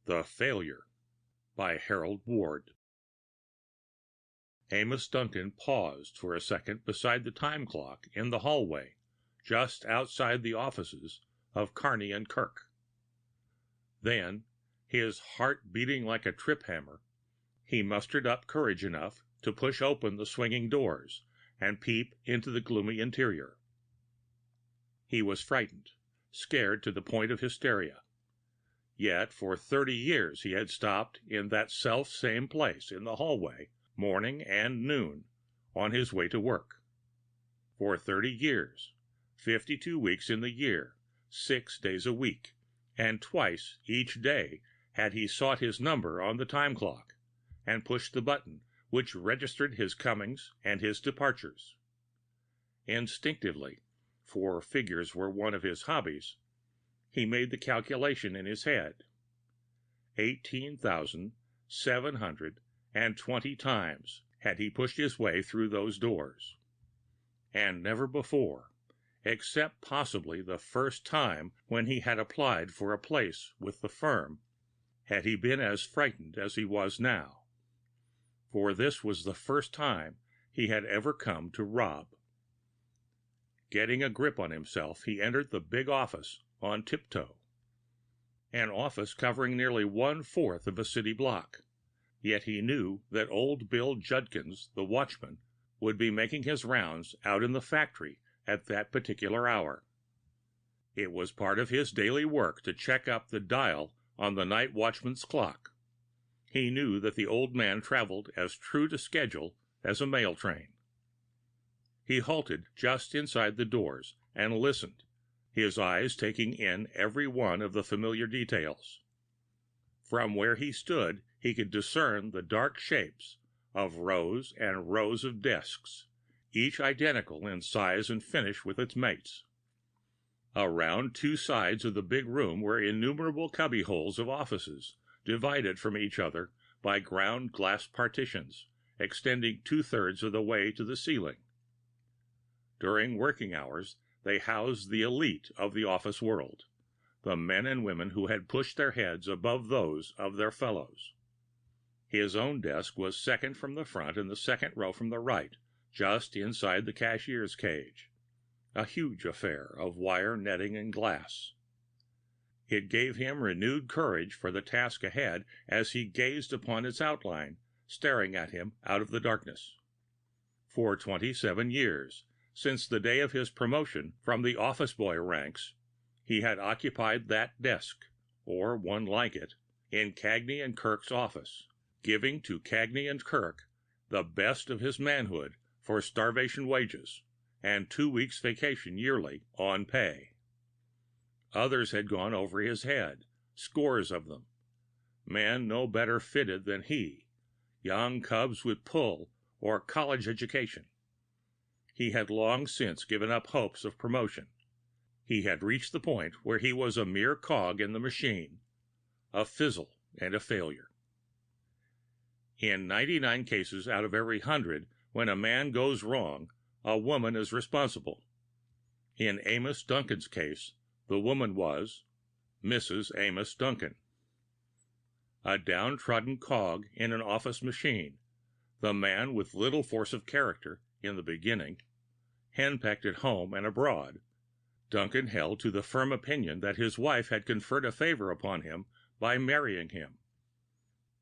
The Failure by Harold Ward. Amos Duncan paused for a second beside the time clock in the hallway just outside the offices of Kearney and Kirk. Then, his heart beating like a trip hammer, he mustered up courage enough to push open the swinging doors and peep into the gloomy interior. He was frightened, scared to the point of hysteria. Yet for 30 years he had stopped in that self-same place in the hallway, morning and noon, on his way to work. For 30 years, 52 weeks in the year, 6 days a week, and twice each day had he sought his number on the time clock, and pushed the button which registered his comings and his departures. Instinctively, for figures were one of his hobbies, he made the calculation in his head. 18,720 times had he pushed his way through those doors. And never before, except possibly the first time when he had applied for a place with the firm, had he been as frightened as he was now. For this was the first time he had ever come to rob. Getting a grip on himself, he entered the big office on tiptoe. An office covering nearly 1/4 of a city block, yet he knew that old Bill Judkins, the watchman, would be making his rounds out in the factory at that particular hour. It was part of his daily work to check up the dial on the night watchman's clock. He knew that the old man traveled as true to schedule as a mail train. He halted just inside the doors and listened, his eyes taking in every one of the familiar details. From where he stood, he could discern the dark shapes of rows and rows of desks, each identical in size and finish with its mates. Around two sides of the big room were innumerable cubbyholes of offices, divided from each other by ground glass partitions, extending 2/3 of the way to the ceiling. During working hours, they housed the elite of the office world, the men and women who had pushed their heads above those of their fellows. His own desk was second from the front in the second row from the right, just inside the cashier's cage, a huge affair of wire netting and glass. It gave him renewed courage for the task ahead as he gazed upon its outline, staring at him out of the darkness. For 27 years, since the day of his promotion from the office boy ranks, he had occupied that desk, or one like it, in Cagney and Kirk's office, giving to Cagney and Kirk the best of his manhood for starvation wages, and 2 weeks' vacation yearly on pay. Others had gone over his head, scores of them, men no better fitted than he, young cubs with pull or college education. He had long since given up hopes of promotion. He had reached the point where he was a mere cog in the machine, a fizzle and a failure. In 99 cases out of every 100, when a man goes wrong, a woman is responsible. In Amos Duncan's case, the woman was Mrs. Amos Duncan. A downtrodden cog in an office machine, the man with little force of character in the beginning, henpecked at home and abroad, Duncan held to the firm opinion that his wife had conferred a favor upon him by marrying him.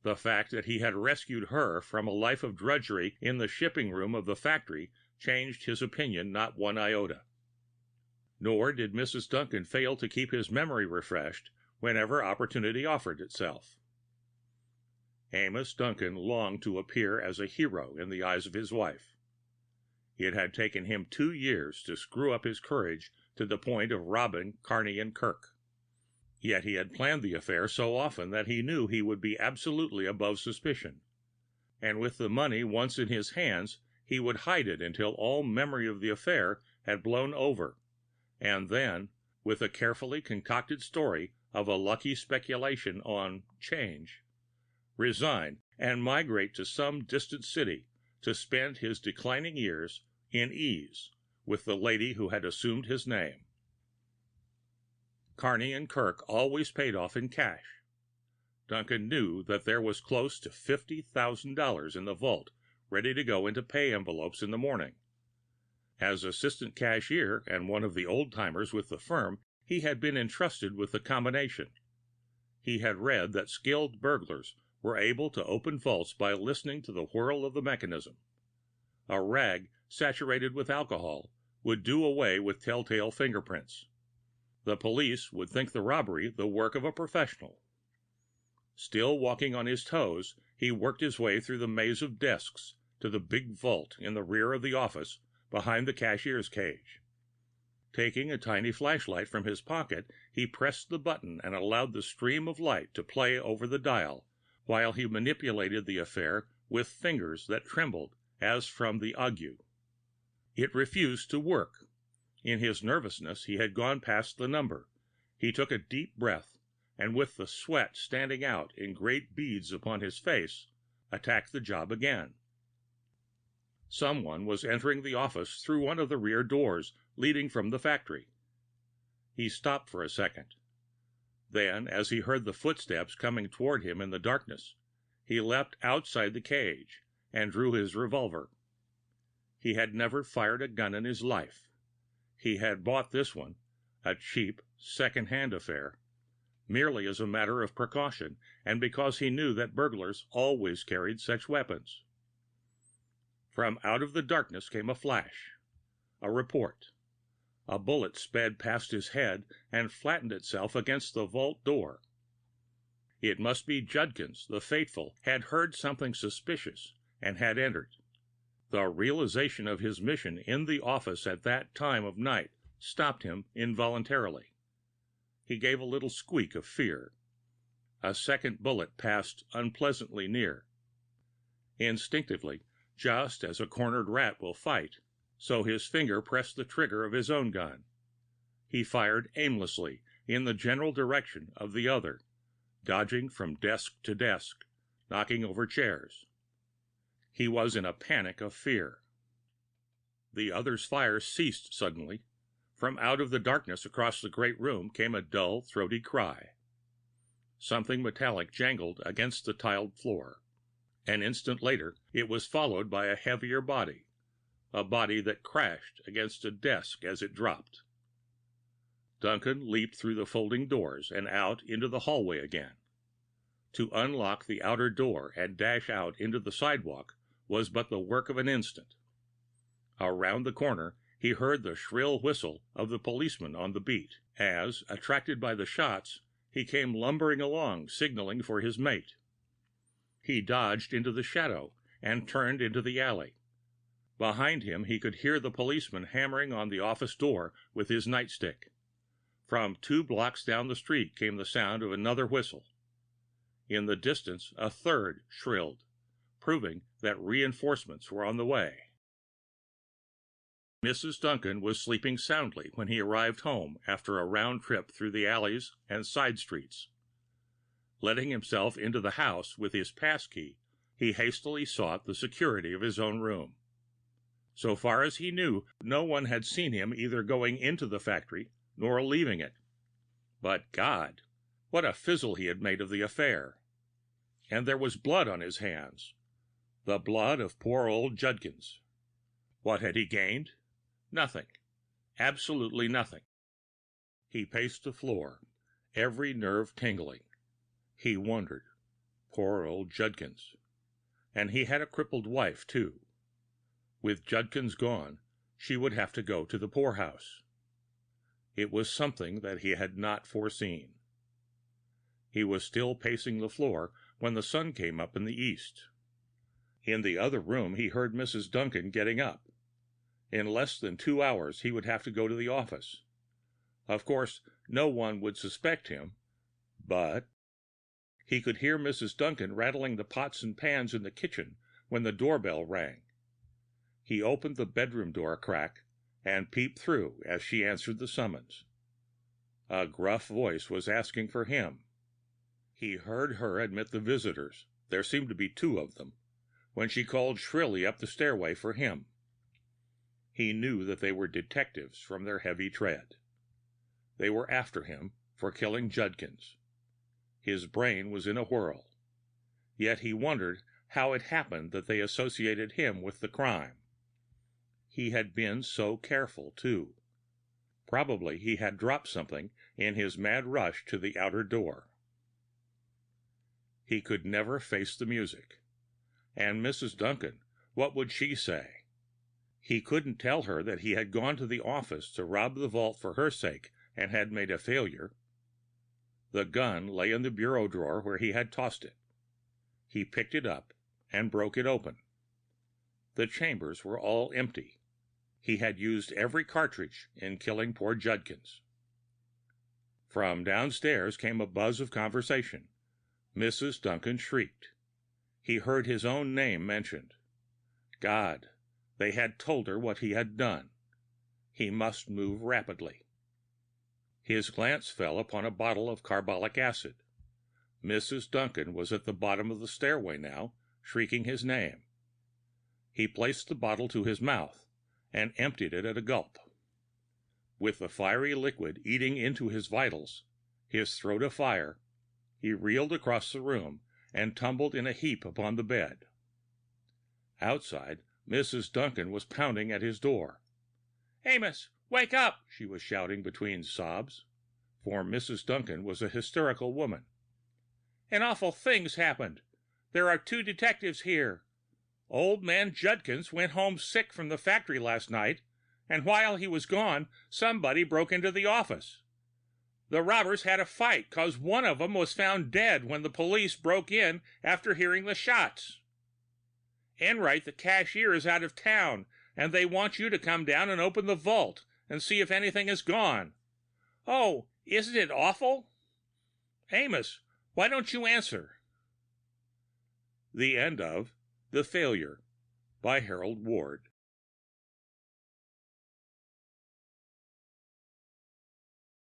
The fact that he had rescued her from a life of drudgery in the shipping room of the factory changed his opinion not one iota. Nor did Mrs. Duncan fail to keep his memory refreshed whenever opportunity offered itself. Amos Duncan longed to appear as a hero in the eyes of his wife. It had taken him 2 years to screw up his courage to the point of robbing Kearney and Kirk. Yet he had planned the affair so often that he knew he would be absolutely above suspicion. And with the money once in his hands, he would hide it until all memory of the affair had blown over, and then, with a carefully concocted story of a lucky speculation on change, resign and migrate to some distant city to spend his declining years in ease with the lady who had assumed his name. Kearney and Kirk always paid off in cash. Duncan knew that there was close to $50,000 in the vault, ready to go into pay envelopes in the morning. As assistant cashier and one of the old-timers with the firm, he had been entrusted with the combination. He had read that skilled burglars were able to open vaults by listening to the whirl of the mechanism. A rag saturated with alcohol would do away with telltale fingerprints. The police would think the robbery the work of a professional. Still walking on his toes, he worked his way through the maze of desks to the big vault in the rear of the office behind the cashier's cage. Taking a tiny flashlight from his pocket, he pressed the button and allowed the stream of light to play over the dial while he manipulated the affair with fingers that trembled as from the ague. It refused to work. In his nervousness, he had gone past the number. He took a deep breath, and with the sweat standing out in great beads upon his face, attacked the job again. Someone was entering the office through one of the rear doors leading from the factory. He stopped for a second. Then, as he heard the footsteps coming toward him in the darkness, he leapt outside the cage and drew his revolver. He had never fired a gun in his life. He had bought this one, a cheap, second-hand affair, merely as a matter of precaution and because he knew that burglars always carried such weapons. From out of the darkness came a flash, a report. A bullet sped past his head and flattened itself against the vault door. It must be Judkins, the faithful, had heard something suspicious and had entered. The realization of his mission in the office at that time of night stopped him involuntarily. He gave a little squeak of fear. A second bullet passed unpleasantly near. Instinctively, just as a cornered rat will fight, so his finger pressed the trigger of his own gun. He fired aimlessly in the general direction of the other, dodging from desk to desk, knocking over chairs. He was in a panic of fear. The other's fire ceased suddenly. From out of the darkness across the great room came a dull, throaty cry. Something metallic jangled against the tiled floor. An instant later, it was followed by a heavier body, a body that crashed against a desk as it dropped. Duncan leaped through the folding doors and out into the hallway again. To unlock the outer door and dash out into the sidewalk was but the work of an instant. Around the corner, he heard the shrill whistle of the policeman on the beat, as, attracted by the shots, he came lumbering along, signaling for his mate. He dodged into the shadow and turned into the alley. Behind him, he could hear the policeman hammering on the office door with his nightstick. From 2 blocks down the street came the sound of another whistle. In the distance, a third shrilled, proving that reinforcements were on the way. Mrs. Duncan was sleeping soundly when he arrived home after a round trip through the alleys and side streets. Letting himself into the house with his passkey, he hastily sought the security of his own room. So far as he knew, no one had seen him either going into the factory nor leaving it. But God, what a fizzle he had made of the affair! And there was blood on his hands, the blood of poor old Judkins. What had he gained? Nothing. Absolutely nothing. He paced the floor, every nerve tingling. He wondered. Poor old Judkins. And he had a crippled wife, too. With Judkins gone, she would have to go to the poorhouse. It was something that he had not foreseen. He was still pacing the floor when the sun came up in the east. In the other room, he heard Mrs. Duncan getting up. In less than 2 hours, he would have to go to the office. Of course, no one would suspect him, but... He could hear Mrs. Duncan rattling the pots and pans in the kitchen when the doorbell rang. He opened the bedroom door a crack and peeped through as she answered the summons. A gruff voice was asking for him. He heard her admit the visitors, there seemed to be 2 of them, when she called shrilly up the stairway for him. He knew that they were detectives from their heavy tread. They were after him for killing Judkins. His brain was in a whirl. Yet he wondered how it happened that they associated him with the crime. He had been so careful, too. Probably he had dropped something in his mad rush to the outer door. He could never face the music. And Mrs. Duncan, what would she say? He couldn't tell her that he had gone to the office to rob the vault for her sake and had made a failure. The gun lay in the bureau drawer where he had tossed it. He picked it up and broke it open. The chambers were all empty. He had used every cartridge in killing poor Judkins. From downstairs came a buzz of conversation. Mrs. Duncan shrieked. He heard his own name mentioned. God, they had told her what he had done. He must move rapidly. His glance fell upon a bottle of carbolic acid. Mrs. Duncan was at the bottom of the stairway now, shrieking his name. He placed the bottle to his mouth and emptied it at a gulp. With the fiery liquid eating into his vitals, his throat afire, he reeled across the room and tumbled in a heap upon the bed. Outside, Mrs. Duncan was pounding at his door. "Amos, wake up!" she was shouting between sobs, for Mrs. Duncan was a hysterical woman. "An awful thing's happened. There are 2 detectives here. Old man Judkins went home sick from the factory last night, and while he was gone, somebody broke into the office. The robbers had a fight, 'cause one of them was found dead when the police broke in after hearing the shots. Enright, the cashier, is out of town, and they want you to come down and open the vault and see if anything is gone. Oh, isn't it awful? Amos, why don't you answer?" The end of The Failure by Harold Ward.